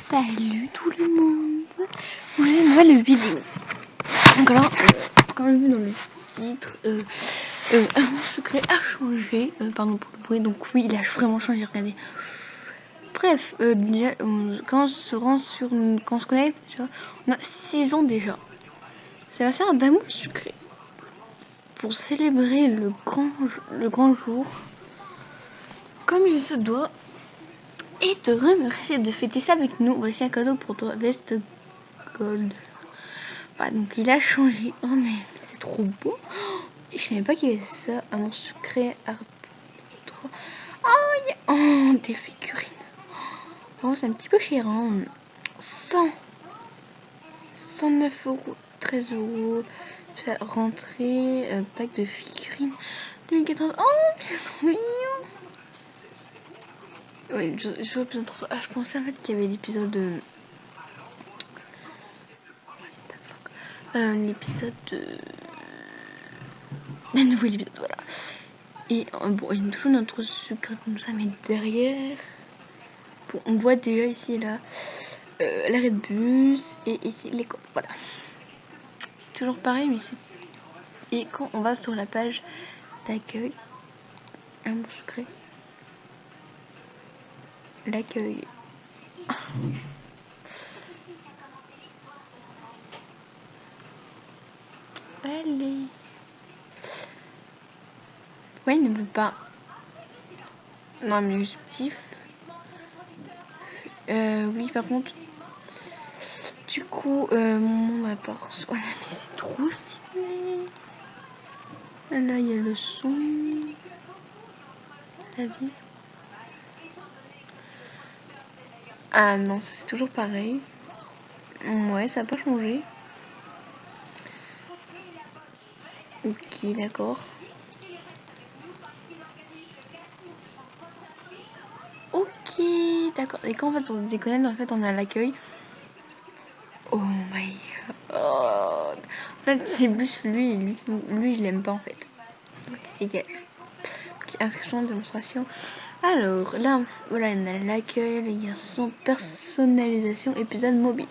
Salut tout le monde. Aujourd'hui une nouvelle vidéo. Donc alors, comme vu dans le titre, mon secret a changé. Pardon pour le bruit. Donc oui, il a vraiment changé. Regardez. Bref, déjà, quand on se rend sur, quand on se connecte, déjà, on a 6 ans déjà. C'est ma soeur d'amour sucré. Pour célébrer le grand jour, comme il se doit, et te remercier de fêter ça avec nous. Voici un cadeau pour toi, veste gold. Voilà, donc il a changé. Oh mais c'est trop beau. Je savais pas qu'il y avait ça. Un secret art. Oh, oh, des figurines. Oh, c'est un petit peu cher, hein. 109 euros, 13 euros. Ça, rentrée, pack de figurines. 2014. Oh, c'est trop mignon. Oui, je vois l'épisode 3. Ah, je pensais en fait qu'il y avait l'épisode de... l'épisode de... Un nouvel épisode, voilà. Et bon, il y a toujours notre secret comme ça, mais derrière... Bon, on voit déjà ici, là, l'arrêt de bus, et ici, l'école, voilà. C'est toujours pareil, mais c'est... Et quand on va sur la page d'accueil, un bon secret, l'accueil... Allez. Ouais, il ne veut pas. Non, mais objectif. Oui, par contre. Du coup, mon appart. Voilà, mais c'est trop stylé. Là, il y a le son. La vie. Ah non, ça c'est toujours pareil. Ouais, ça n'a pas changé. Ok, d'accord. Ok, d'accord. Et quand en fait on se déconnecte, en fait on est à l'accueil. Oh my god. En fait, c'est plus lui je l'aime pas en fait. Donc, dégage. Okay, inscription, démonstration. Alors, là, voilà, on a l'accueil, les garçons, personnalisation, épisode mobile.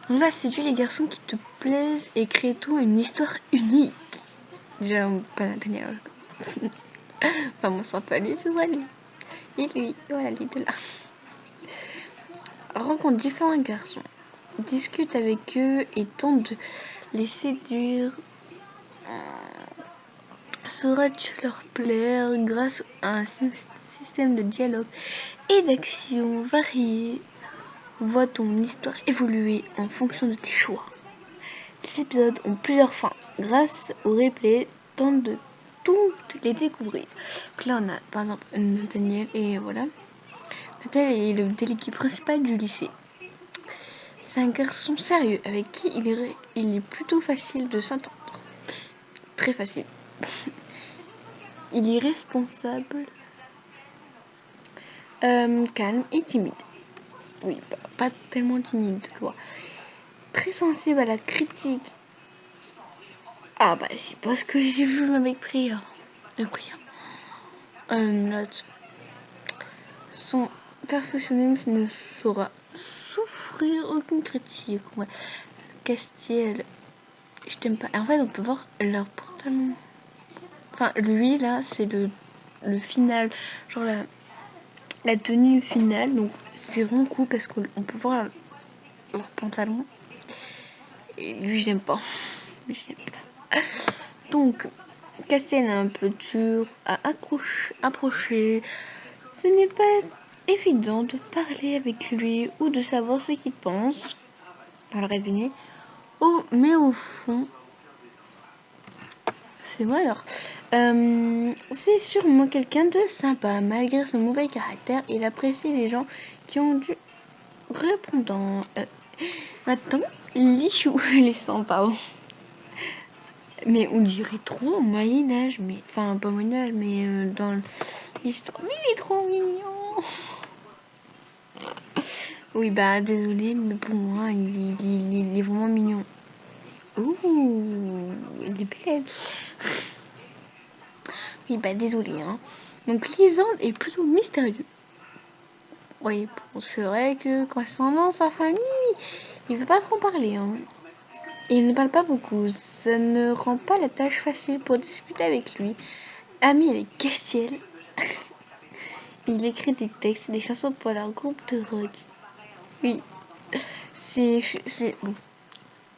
Donc là, séduis les garçons qui te plaisent et crée-toi une histoire unique. Déjà, pas Nathaniel. Enfin, moi, ce sera pas lui, ce sera lui. Et lui, voilà, les deux là. Rencontre différents garçons. Discute avec eux et tente de les séduire. Sauras-tu leur plaire grâce à un système de dialogue et d'action varié? Vois ton histoire évoluer en fonction de tes choix. Les épisodes ont plusieurs fins. Grâce au replay, tente de toutes les découvrir. Donc là, on a par exemple Nathaniel et voilà. Nathaniel est le délégué principal du lycée. C'est un garçon sérieux avec qui il est plutôt facile de s'entendre. Très facile. Il est responsable, calme et timide. Oui, pas tellement timide, quoi. Très sensible à la critique. Ah bah c'est pas ce que j'ai vu avec Priya. Note. Son perfectionnisme ne saura souffrir aucune critique. Ouais. Castiel, je t'aime pas. En fait, on peut voir leur pantalon. Enfin, lui là, c'est le final, genre la tenue finale. Donc c'est vraiment cool parce qu'on peut voir leur pantalon. Et lui, j'aime pas. Donc, Castiel est un peu dur à approcher. Ce n'est pas évident de parler avec lui ou de savoir ce qu'il pense. Dans le rêve. Oh, mais au fond, c'est vrai alors. C'est sûrement quelqu'un de sympa. Malgré son mauvais caractère, il apprécie les gens qui ont du répondant. Maintenant, Lichou, les sympas. Mais on dirait trop au Moyen-Âge, mais enfin pas au Moyen-Âge, mais dans l'histoire. Mais il est trop mignon. Oui, bah désolé, mais pour moi, il est vraiment mignon. Ouh, il est belle. Oui, bah désolé, hein. Donc Lisande est plutôt mystérieux. Oui, bon, c'est vrai que concernant sa famille, il veut pas trop parler. Hein. Il ne parle pas beaucoup. Ça ne rend pas la tâche facile pour discuter avec lui. Ami avec Castiel, il écrit des textes et des chansons pour leur groupe de rock. Oui, c'est bon,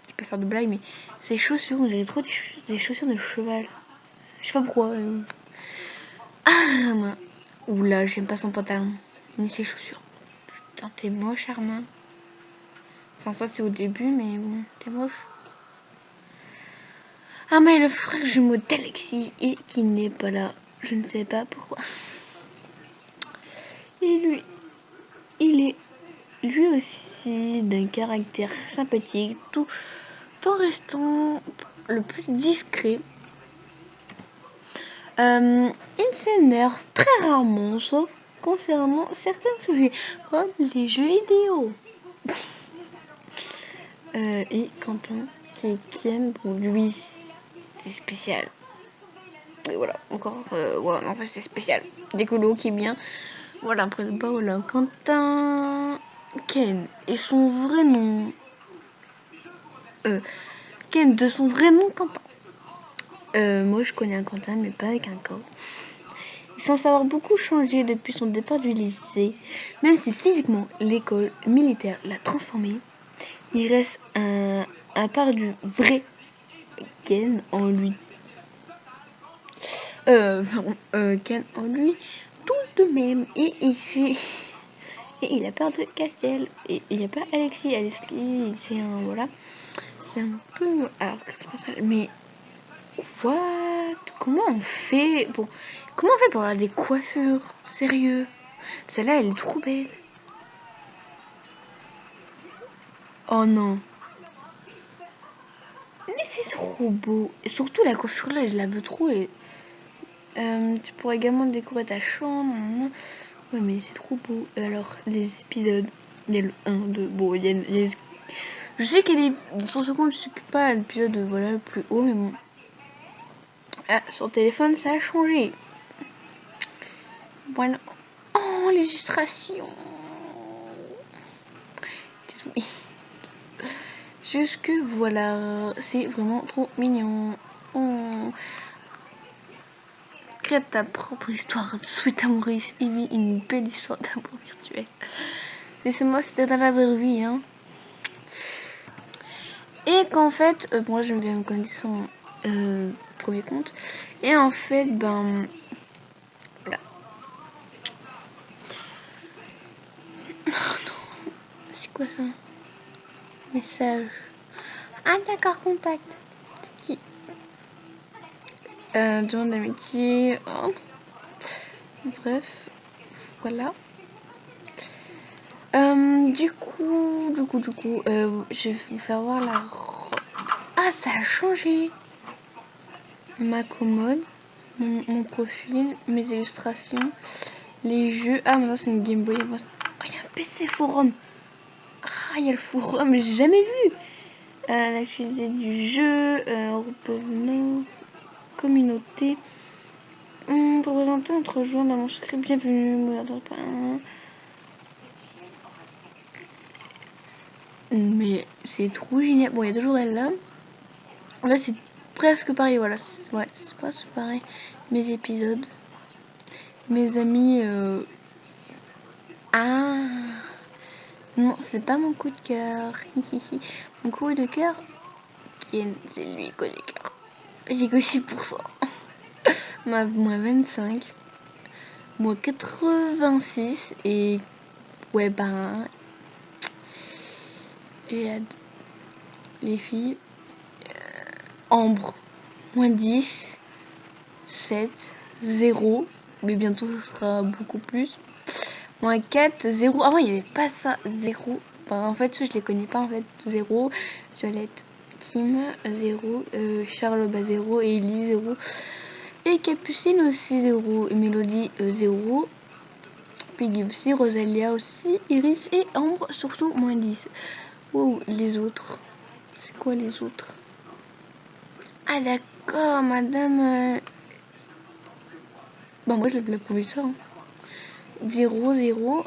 je peux faire de blagues, mais ces chaussures, on dirait trop des chaussures de cheval. Je sais pas pourquoi. Ah, moi. Oula, j'aime pas son pantalon, ni ses chaussures. Putain, t'es moche, Armin. Enfin, ça, c'est au début, mais bon, t'es moche. Ah, mais le frère jumeau d'Alexis et qui n'est pas là. Je ne sais pas pourquoi. Et lui, il est lui aussi d'un caractère sympathique, tout en restant le plus discret. Il s'énerve très rarement, sauf concernant certains sujets, comme les jeux vidéo. Et Quentin, qui aime, pour lui, c'est spécial. Et voilà, encore, voilà, en fait, c'est spécial. Décolo qui est bien. Voilà, après le bas, voilà. Quentin, Ken, et son vrai nom. Ken, de son vrai nom, Quentin. Moi, je connais un Quentin, mais pas avec un K. Il semble avoir beaucoup changé depuis son départ du lycée. Même si physiquement, l'école militaire l'a transformé, il reste un part du vrai Ken en lui. Ken en lui, tout de même. Et ici, et il a peur de Castiel. Et il n'y a pas Alexis. Alexis, c'est un, voilà. C'est un peu, alors, mais what? Comment on fait? Bon, comment on fait pour avoir des coiffures? Sérieux? Celle-là, elle est trop belle. Oh non. Mais c'est trop beau. Et surtout, la coiffure là, je la veux trop. Et, tu pourrais également décorer ta chambre. Ouais, mais c'est trop beau. Et alors, les épisodes. Il y a le 1, 2. Bon, il y a je sais qu'elle est. 100 secondes, je sais pas l'épisode voilà, le plus haut, mais bon. Ah, sur le téléphone, ça a changé. Voilà. Oh, les illustrations. Désolée. Juste que voilà, c'est vraiment trop mignon. Oh. Crée ta propre histoire de sweet Maurice et vit une belle histoire d'amour virtuelle. Laissez-moi, c'était dans la vraie vie, hein. Et qu'en fait, moi je me viens de connaître son premier compte. Et en fait, ben. Voilà. C'est quoi ça? Message. Ah d'accord, contact. C'est qui? Demande d'amitié. Oh. Bref, voilà. Du coup, je vais vous faire voir la robe. Ah, ça a changé. Ma commode, mon profil, mes illustrations, les jeux. Ah, maintenant c'est une Game Boy. Oh, il y a un PC forum. Ah, il y a le forum, j'ai jamais vu. L'activité du jeu, communauté. Pour présenter entre joueurs dans mon script, bienvenue. Mais c'est trop génial. Bon, il y a toujours elle là. En fait, c'est presque pareil. Voilà, ouais, c'est presque pareil. Mes épisodes, mes amis. Ah non, c'est pas mon coup de cœur. Mon coup de cœur, c'est lui, coup de cœur. J'ai que 6%. Moi 25. Moi 86. Et ouais, ben. Et les filles. Ambre, moins 10. 7. 0. Mais bientôt, ce sera beaucoup plus. Moins 4. 0. Avant, il n'y avait pas ça. 0. Enfin, en fait, ceux, je les connais pas. En fait, 0. Violette, Kim, 0. Charlotte, 0. Et Ellie, 0. Et Capucine aussi 0. Et Mélodie 0. Piggy aussi. Rosalia aussi. Iris et Ambre surtout moins 10. Wow, les autres. C'est quoi les autres? Ah d'accord, madame. Bah moi je l'ai pas vu ça. Hein. 0, 0.